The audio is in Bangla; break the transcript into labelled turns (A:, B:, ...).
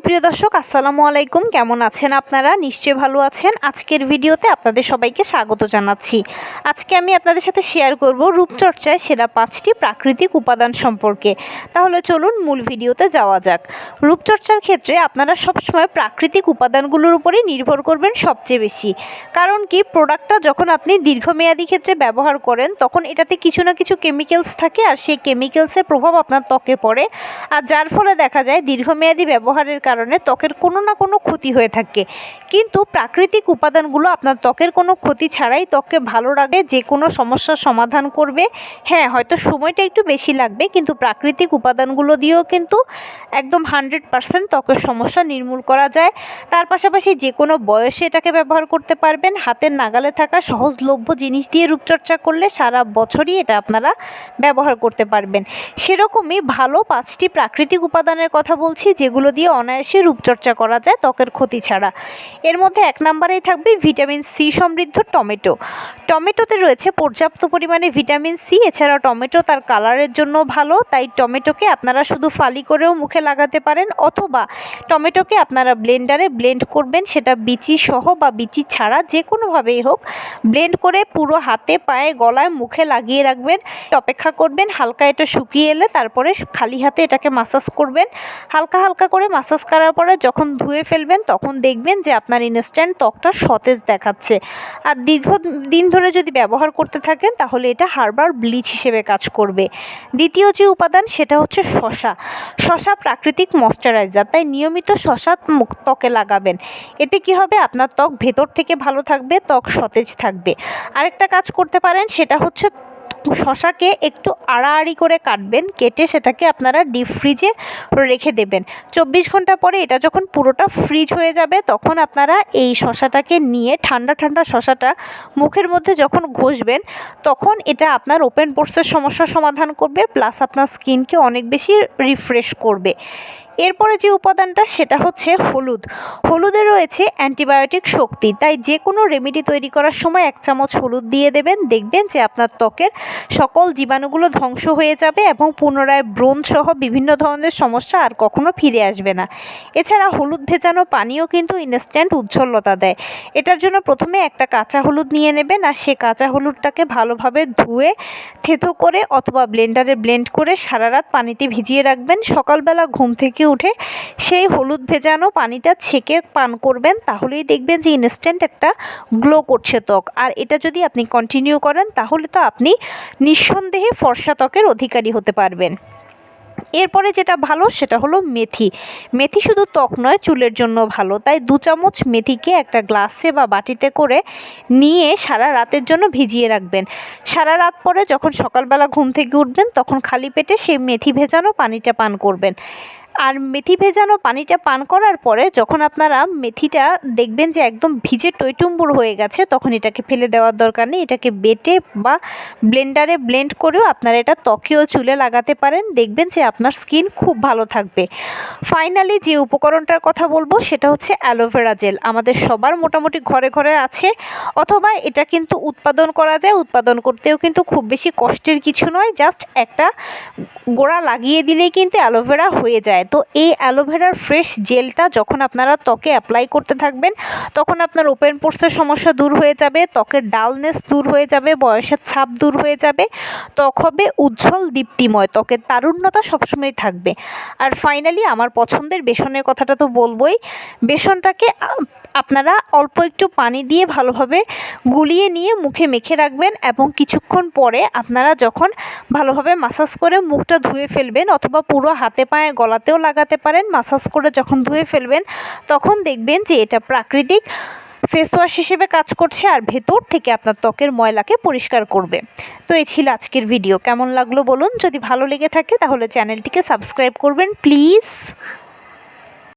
A: সুপ্রিয় দর্শক আসসালামু আলাইকুম, কেমন আছেন আপনারা? নিশ্চয়ই ভালো আছেন। আজকের ভিডিওতে আপনাদের সবাইকে স্বাগত জানাচ্ছি। আজকে আমি আপনাদের সাথে শেয়ার করব রূপচর্চায় সেরা 5টি প্রাকৃতিক উপাদান সম্পর্কে। তাহলে চলুন মূল ভিডিওতে যাওয়া যাক। রূপচর্চার ক্ষেত্রে আপনারা সবসময় প্রাকৃতিক উপাদানগুলোর উপরেই নির্ভর করবেন সবচেয়ে বেশি। কারণ কি, প্রোডাক্টটা যখন আপনি দীর্ঘমেয়াদী ক্ষেত্রে ব্যবহার করেন তখন এটাতে কিছু না কিছু কেমিক্যালস থাকে, আর সেই কেমিক্যালসের প্রভাব আপনার ত্বকে পড়ে, আর যার ফলে দেখা যায় দীর্ঘমেয়াদী ব্যবহারের কারণে ত্বকের কোনো না কোনো ক্ষতি হয়ে থাকে। কিন্তু প্রাকৃতিক উপাদানগুলো আপনার ত্বকের কোনো ক্ষতি ছাড়াই ত্বককে ভালো রাখে, যে কোনো সমস্যার সমাধান করবে। হ্যাঁ, হয়তো সময়টা একটু বেশি লাগবে, কিন্তু প্রাকৃতিক উপাদানগুলো দিয়েও কিন্তু একদম 100% ত্বকের সমস্যা নির্মূল করা যায়। তার পাশাপাশি যে কোনো বয়সে এটাকে ব্যবহার করতে পারবেন। হাতের নাগালে থাকা সহজলভ্য জিনিস দিয়ে রূপচর্চা করলে সারা বছরই এটা আপনারা ব্যবহার করতে পারবেন। সেরকমই ভালো 5টি প্রাকৃতিক উপাদানের কথা বলছি, যেগুলো দিয়ে অনায়াসে রূপচর্চা করা যায় ত্বকের ক্ষতি ছাড়া। এর মধ্যে 1 নম্বরেই থাকবে ভিটামিন সি সমৃদ্ধ টমেটো। টমেটোতে রয়েছে পর্যাপ্ত পরিমাণে ভিটামিন সি। এছাড়াও টমেটো তার কালারের জন্য ভালো, তাই টমেটোকে আপনারা শুধু ফালি করেও মুখে লাগাতে পারেন, অথবা টমেটোকে আপনারা ব্লেন্ডারে ব্লেন্ড করবেন, সেটা বিচি সহ বা বিচি ছাড়া যে কোনোভাবেই হোক। ব্লেন্ড করে পুরো হাতে, পায়ে, গলায়, মুখে লাগিয়ে রাখবেন। অপেক্ষা করবেন হালকা এটা শুকিয়ে এলে, তারপরে খালি হাতে এটাকে মাসাজ করবেন। হালকা হালকা করে মাসাজ করার পরে যখন ধুয়ে ফেলবেন তখন দেখবেন যে আপনার ইনস্ট্যান্ট ত্বকটা সতেজ দেখাচ্ছে। আর দীর্ঘদিন ধরে যদি ব্যবহার করতে থাকেন তাহলে এটা হার্বাল ব্লিচ হিসেবে কাজ করবে। দ্বিতীয় যে উপাদান সেটা হচ্ছে শসা। শসা প্রাকৃতিক ময়শ্চারাইজার, তাই নিয়মিত শসা ত্বকে লাগাবেন। এতে কি হবে, আপনার ত্বক ভেতর থেকে ভালো থাকবে, ত্বক সতেজ থাকবে। আরেকটা কাজ করতে পারেন, সেটা হচ্ছে শসাকে একটু আড়াআড়ি করে কাটবেন, কেটে সেটাকে আপনারা ডিপ ফ্রিজে রেখে দেবেন। 24 ঘন্টা পরে এটা যখন পুরোটা ফ্রিজ হয়ে যাবে তখন আপনারা এই শসাটাকে নিয়ে ঠান্ডা ঠান্ডা শসাটা মুখের মধ্যে যখন ঘষবেন তখন এটা আপনার ওপেন পোরসের সমস্যার সমাধান করবে, প্লাস আপনার স্কিনকে অনেক বেশি রিফ্রেশ করবে। এরপরে যে উপাদানটা সেটা হচ্ছে হলুদ। হলুদে রয়েছে অ্যান্টিবায়োটিক শক্তি, তাই যে কোনো রেমেডি তৈরি করার সময় 1 চামচ হলুদ দিয়ে দেবেন। দেখবেন যে আপনার ত্বকের সকল জীবাণুগুলো ধ্বংস হয়ে যাবে এবং পুনরায় ব্রণ সহ বিভিন্ন ধরনের সমস্যা আর কখনো ফিরে আসবে না। এছাড়া হলুদ ভেজানো পানিও কিন্তু ইনস্ট্যান্ট উজ্জ্বলতা দেয়। এটার জন্য প্রথমে একটা কাঁচা হলুদ নিয়ে নেবেন, আর সে কাঁচা হলুদটাকে ভালোভাবে ধুয়ে থেতো করে অথবা ব্লেন্ডারে ব্লেন্ড করে সারা রাত পানিতে ভিজিয়ে রাখবেন। সকালবেলা ঘুম থেকে উঠে সেই হলুদ ভেজানো পানিটা ছেঁকে পান করবেন, তাহলেই দেখবেন যে ইনস্ট্যান্ট একটা গ্লো করছে ত্বক। আর এটা যদি আপনি কন্টিনিউ করেন তাহলে তো আপনি নিঃসন্দেহে ফর্সা ত্বকের অধিকারী হতে পারবেন। এরপরে যেটা ভালো সেটা হলো মেথি। মেথি শুধু ত্বক নয়, চুলের জন্য ভালো, তাই 2 চামচ মেথিকে একটা গ্লাসে বা বাটিতে করে নিয়ে সারা রাতের জন্য ভিজিয়ে রাখবেন। সারা রাত পরে যখন সকালবেলা ঘুম থেকে উঠবেন তখন খালি পেটে সেই মেথি ভেজানো পানিটা পান করবেন। আর মেথি ভেজানো পানিটা পান করার পরে যখন আপনারা মেথিটা দেখবেন যে একদম ভিজে টইটুম্বুর হয়ে গেছে, তখন এটাকে ফেলে দেওয়ার দরকার নেই। এটাকে বেটে বা ব্লেন্ডারে ব্লেন্ড করেও আপনারা এটা ত্বকে ও চুলে লাগাতে পারেন। দেখবেন যে আপনার স্কিন খুব ভালো থাকবে। ফাইনালি যে উপকরণটার কথা বলবো সেটা হচ্ছে অ্যালোভেরা জেল। আমাদের সবার মোটামুটি ঘরে ঘরে আছে, অথবা এটা কিন্তু উৎপাদন করা যায়। উৎপাদন করতেও কিন্তু খুব বেশি কষ্টের কিছু নয়, জাস্ট একটা গোড়া লাগিয়ে দিলেই কিন্তু অ্যালোভেরা হয়ে যায়। তো এই অ্যালোভেরার ফ্রেশ জেলটা যখন আপনারা ত্বকে অ্যাপ্লাই করতে থাকবেন তখন আপনার ওপেন পোরসের সমস্যা দূর হয়ে যাবে, ত্বকের ডালনেস দূর হয়ে যাবে, বয়সের ছাপ দূর হয়ে যাবে, ত্বক হবে উজ্জ্বল দীপ্তিময়, ত্বকের তারুণ্যতা সবসময় থাকবে। আর ফাইনালি আমার পছন্দের বেসনের কথাটা তো বলবোই। বেসনটাকে আপনারা অল্প একটু পানি দিয়ে ভালোভাবে গুলিয়ে নিয়ে মুখে মেখে রাখবেন, এবং কিছুক্ষণ পরে আপনারা যখন ভালোভাবে মাসাজ করে মুখটা ধুয়ে ফেলবেন, অথবা পুরো হাতে পায়ে গলাতেও লাগাতে পারেন, মাসাজ করে যখন ধুয়ে ফেলবেন তখন দেখবেন যে এটা প্রাকৃতিক ফেস ওয়াশ হিসেবে কাজ করছে, আর ভেতর থেকে আপনার ত্বকের ময়লাকে পরিষ্কার করবে। তো এই ছিল আজকের ভিডিও। কেমন লাগলো বলুন। যদি ভালো লেগে থাকে তাহলে চ্যানেলটিকে সাবস্ক্রাইব করবেন প্লিজ।